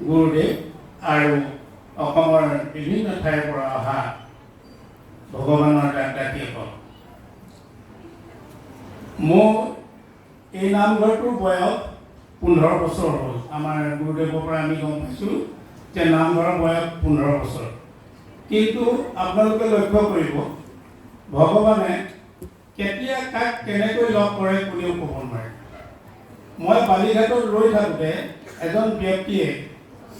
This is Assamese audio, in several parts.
গুৰুদেৱ আৰু অসমৰ বিভিন্ন ঠাইৰ পৰা অহা ভগৱানৰ দাসদাসীসকল। মোৰ এই নামঘৰটোৰ বয়স 15 বছৰ হ'ল। আমাৰ গুৰুদেৱৰ পৰা আমি গম পাইছোঁ যে নামঘৰৰ বয়স 15 বছৰ। কিন্তু আপোনালোকে লক্ষ্য কৰিব, ভগৱানে কেতিয়া কাক কেনেকৈ লগ কৰে কোনেও ক'ব নোৱাৰে। মই বালিঘাটত ৰৈ থাকোঁতে এজন ব্যক্তিয়ে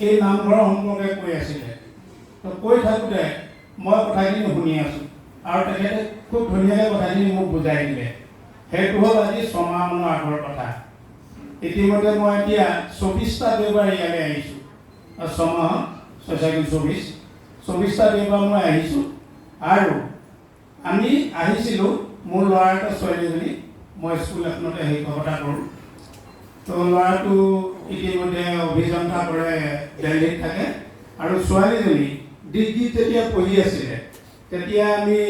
এই নামঘৰৰ সম্পৰ্কে কৈ আছিলে। তো কৈ থাকোঁতে মই কথাখিনি শুনি আছোঁ আৰু তেখেতে খুব ধুনীয়াকৈ কথাখিনি মোক বুজাই দিলে। সেইটো হ'ল আজি 6 মাহমানৰ আগৰ কথা। ইতিমধ্যে মই এতিয়া 24টা দেওবাৰ ইয়ালৈ আহিছোঁ। 6 মাহত 24টা দেওবাৰ মই আহিছোঁ। আৰু আমি আহিছিলোঁ মোৰ ল'ৰা এটা ছোৱালীজনী, মই স্কুল এখনতে শিক্ষকতা কৰোঁ। তো ল'ৰাটো ইতিমধ্যে অভিযন্তা কৰে, দিল্লীত থাকে। আৰু ছোৱালীজনী ডিগ্ৰীত যেতিয়া পঢ়ি আছিলে তেতিয়া আমি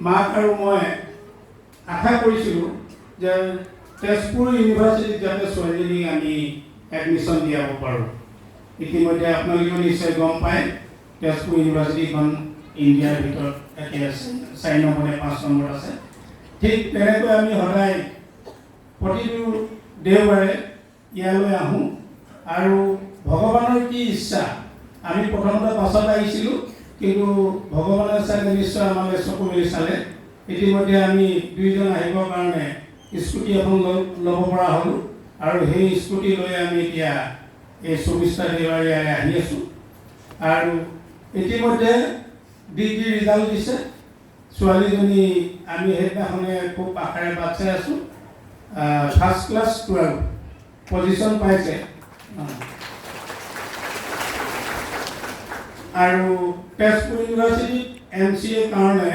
মাক আৰু মই আশা কৰিছিলোঁ যে তেজপুৰ ইউনিভাৰ্চিটিত যাতে ছোৱালীজনীক আমি এডমিশ্যন দিয়াব পাৰোঁ। ইতিমধ্যে আপোনালোকেও নিশ্চয় গম পায়, তেজপুৰ ইউনিভাৰ্চিটিখন ইণ্ডিয়াৰ ভিতৰত এতিয়া 4 নম্বৰতে 5 নম্বৰত আছে। ঠিক তেনেকৈ আমি সদায় প্ৰতিটো দেওবাৰে ইয়ালৈ আহোঁ। আৰু ভগৱানৰ কি ইচ্ছা, আমি প্ৰথমতে বাছত আহিছিলোঁ, কিন্তু ভগৱানে চাগে নিশ্চয় আমালৈ চকু মেলি চালে। ইতিমধ্যে আমি দুইজন আহিবৰ কাৰণে স্কুটি এখন ল'ব পৰা হ'লোঁ। আৰু সেই স্কুটি লৈ আমি এতিয়া এই 24টা দেওবাৰ ইয়ালৈ আহি আছোঁ। আৰু ইতিমধ্যে ডিগ্ৰী ৰিজাল্ট দিছে ছোৱালীজনী। আমি সেইদিনাখনে খুব আশাৰে বাট চাই আছোঁ। ফাৰ্ষ্ট ক্লাছ 12 পজিশ্যন পাইছে। আৰু তেজপুৰ ইউনিভাৰ্চিটিত MCA কাৰণে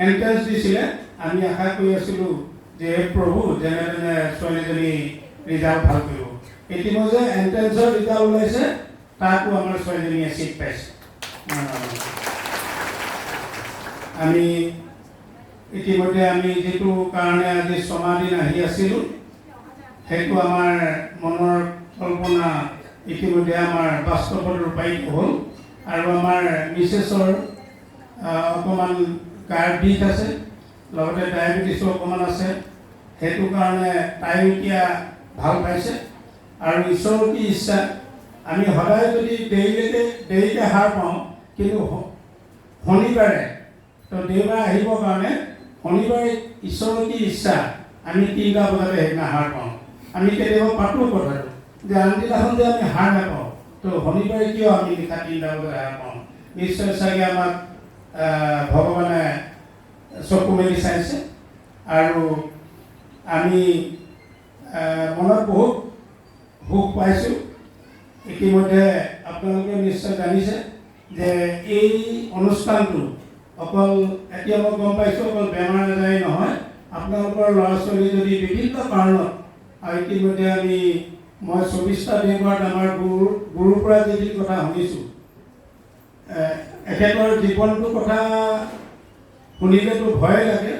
এণ্ট্ৰেঞ্চ দিছিলে। আমি আশা কৰি আছিলোঁ যে প্ৰভু যেনে তেনে ছোৱালীজনী ৰিজাল্ট ভাল কৰিব। ইতিমধ্যে এণ্ট্ৰেঞ্চৰ ৰিজাল্ট ওলাইছে, তাতো আমাৰ ছোৱালীজনীয়ে ছিট পাইছে। আমি ইতিমধ্যে আমি যিটো কাৰণে আজি 6 মাহ দিন আহি আছিলোঁ, সেইটো আমাৰ মনৰ কল্পনা ইতিমধ্যে আমাৰ বাস্তৱত ৰূপায়িত হ'ল। আৰু আমাৰ মিছেছৰ অকণমান গাৰ বিষ আছে, লগতে ডায়েবেটিছো অকণমান আছে। সেইটো কাৰণে তাই এতিয়া ভাল পাইছে। আৰু ঈশ্বৰৰ কি ইচ্ছা, আমি সদায় যদি দেৰিকৈ সাৰ পাওঁ, কিন্তু শনিবাৰে তো দেওবাৰে আহিবৰ কাৰণে শনিবাৰে ঈশ্বৰৰ কি ইচ্ছা আমি 3টা বজাতে সেইদিনা সাৰ পাওঁ। আমি কেতিয়াবা পাতোঁ কথাটো যে আনদিনাখন যে আমি সাৰ নাপাওঁ, তো শনিবাৰে কিয় আমি নিশা 3টা বজাত সাৰ পাওঁ। নিশ্চয় চাগে আমাক ভগৱানে চকু মেলি চাইছে। আৰু আমি মনত বহুত সুখ পাইছোঁ। ইতিমধ্যে আপোনালোকে নিশ্চয় জানিছে যে এই অনুষ্ঠানটো অকল এতিয়া মই গম পাইছোঁ অকল বেমাৰ আজাৰেই নহয়, আপোনালোকৰ ল'ৰা ছোৱালী যদি বিভিন্ন কাৰণত, আৰু ইতিমধ্যে মই 24টা দেওবাৰত আমাৰ গুৰুৰ পৰা যিখিনি কথা শুনিছোঁ, এখেতৰ জীৱনটোৰ কথা শুনিলেতো ভয় লাগে।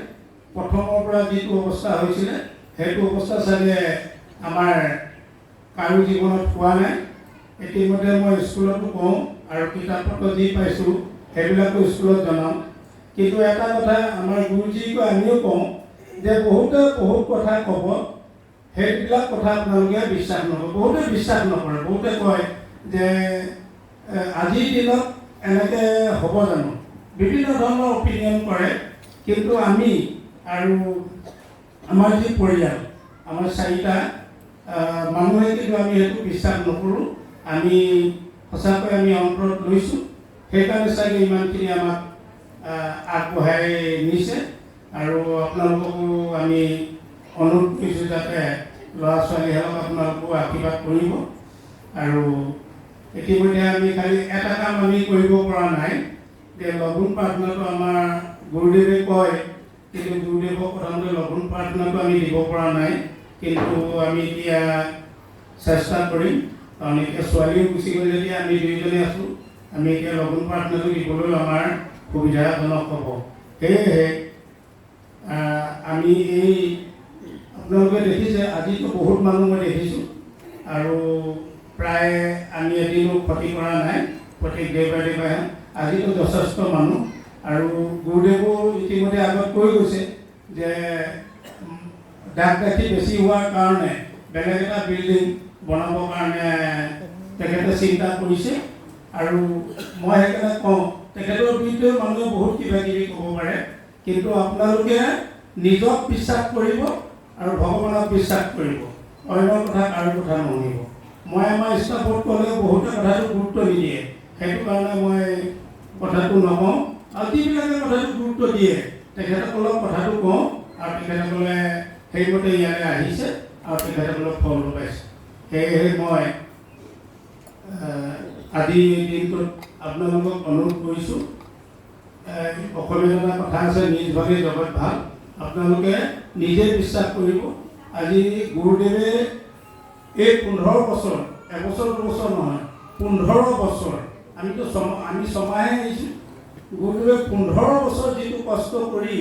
প্ৰথমৰ পৰা যিটো অৱস্থা হৈছিলে সেইটো অৱস্থা চাগে আমাৰ কাৰো জীৱনত পোৱা নাই। ইতিমধ্যে মই স্কুলতো কওঁ আৰু কিতাপ পত্ৰ যি পাইছোঁ সেইবিলাকো স্কুলত জনাওঁ। কিন্তু এটা কথা আমাৰ গুৰুজীকো আমিও কওঁ যে বহুতে বহুত কথা ক'ব, সেইবিলাক কথা আপোনালোকে বিশ্বাস নকৰে। বহুতে বিশ্বাস নকৰে। বহুতে কয় যে আজিৰ দিনত এনেকৈ হ'ব জানো, বিভিন্ন ধৰণৰ অপিনিয়ন কৰে। কিন্তু আমি আৰু আমাৰ যি পৰিয়াল, আমাৰ 4টা মানুহে কিন্তু আমি সেইটো বিশ্বাস নকৰোঁ। আমি সঁচাকৈ আমি অন্তৰত লৈছোঁ। সেইকাৰণে চাগে ইমানখিনি আমাক আগবঢ়াই নিছে। আৰু আপোনালোককো আমি অনুৰোধ কৰিছোঁ যাতে ল'ৰা ছোৱালীসকলক আপোনালোকো আশীৰ্বাদ কৰিব। আৰু ইতিমধ্যে আমি খালি এটা কাম আমি কৰিব পৰা নাই যে লঘোণ প্ৰাৰ্থনাটো আমাৰ গুৰুদেৱে কয়, কিন্তু গুৰুদেৱক প্ৰথমতে লঘোণ প্ৰাৰ্থনাটো আমি দিব পৰা নাই। কিন্তু আমি এতিয়া চেষ্টা কৰিম, কাৰণ এতিয়া ছোৱালীও গুচি গ'ল যেতিয়া আমি দুইজনে আছোঁ। আমি এতিয়া লঘোণ প্ৰাৰ্থনাটো দিবলৈ আমাৰ সুবিধাজনক হ'ব। সেয়েহে আমি আপোনালোকে দেখিছে আজিতো বহুত মানুহ মই দেখিছোঁ। আৰু প্ৰায় আমি এদিনো ক্ষতি কৰা নাই, প্ৰত্যেক দেওবাৰে দেওবাৰে আজিতো যথেষ্ট মানুহ। আৰু গুৰুদেৱো ইতিমধ্যে আগত কৈ গৈছে যে ডাকবাতি বেছি হোৱাৰ কাৰণে বেলেগ এটা বিল্ডিং বনাবৰ কাৰণে তেখেতে চিন্তা কৰিছে। আৰু মই সেইকাৰণে কওঁ, তেখেতৰ বিৰুদ্ধে মানুহে বহুত কিবা কিবি ক'ব পাৰে, কিন্তু আপোনালোকে নিজক বিশ্বাস কৰিব আৰু ভগৱানক বিশ্বাস কৰিব, অন্য কথা কাৰো কথা নুশুনিব। মই আমাৰ ষ্টাফত ক'লেও বহুতে কথাটো গুৰুত্ব নিদিয়ে, সেইটো কাৰণে মই কথাটো নকওঁ। আৰু যিবিলাকে কথাটো গুৰুত্ব দিয়ে তেখেতসকলক কথাটো কওঁ, আৰু তেখেতসকলে সেইমতে ইয়ালৈ আহিছে আৰু তেখেতসকলক ফল পাইছে। সেয়েহে মই আজি এই দিনটোত আপোনালোকক অনুৰোধ কৰিছোঁ, অসমীয়াত এটা কথা আছে, নিজ ভাগে জগত ভাল। আপোনালোকে নিজে বিশ্বাস কৰিব। আজি গুৰুদেৱে এই 15 বছৰ, এবছৰ দুবছৰ নহয়, 15 বছৰ, আমি ছমাহে আহিছোঁ। গুৰুদেৱে 15 বছৰ যিটো কষ্ট কৰি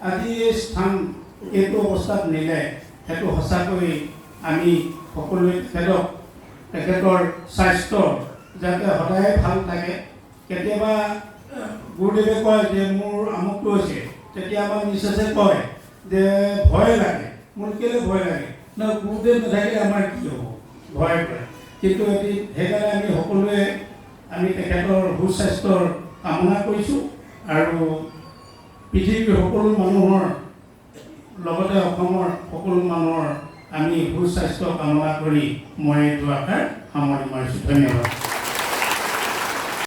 আজি এই স্থান এইটো অৱস্থাত নিলে, সেইটো সঁচাকৈ আমি সকলোৱে তেখেতৰ স্বাস্থ্য যাতে সদায় ভাল থাকে। কেতিয়াবা গুৰুদেৱে কয় যে মোৰ আমুকটো হৈছে, তেতিয়া আমাৰ মিছেছে কয় যে ভয় লাগে, মোৰ কেলৈ ভয় লাগে, না গুৰুদেৱ নাথাকিলে আমাৰ কি হ'ব, ভয় কৰে। কিন্তু সেইকাৰণে আমি সকলোৱে তেখেতৰ সুস্বাস্থ্যৰ কামনা কৰিছোঁ। আৰু পৃথিৱীৰ সকলো মানুহৰ লগতে অসমৰ সকলো মানুহৰ আমি সুস্বাস্থ্য কামনা কৰি মই এইটো আশাৰ সামৰণি মাৰিছোঁ। ধন্যবাদ।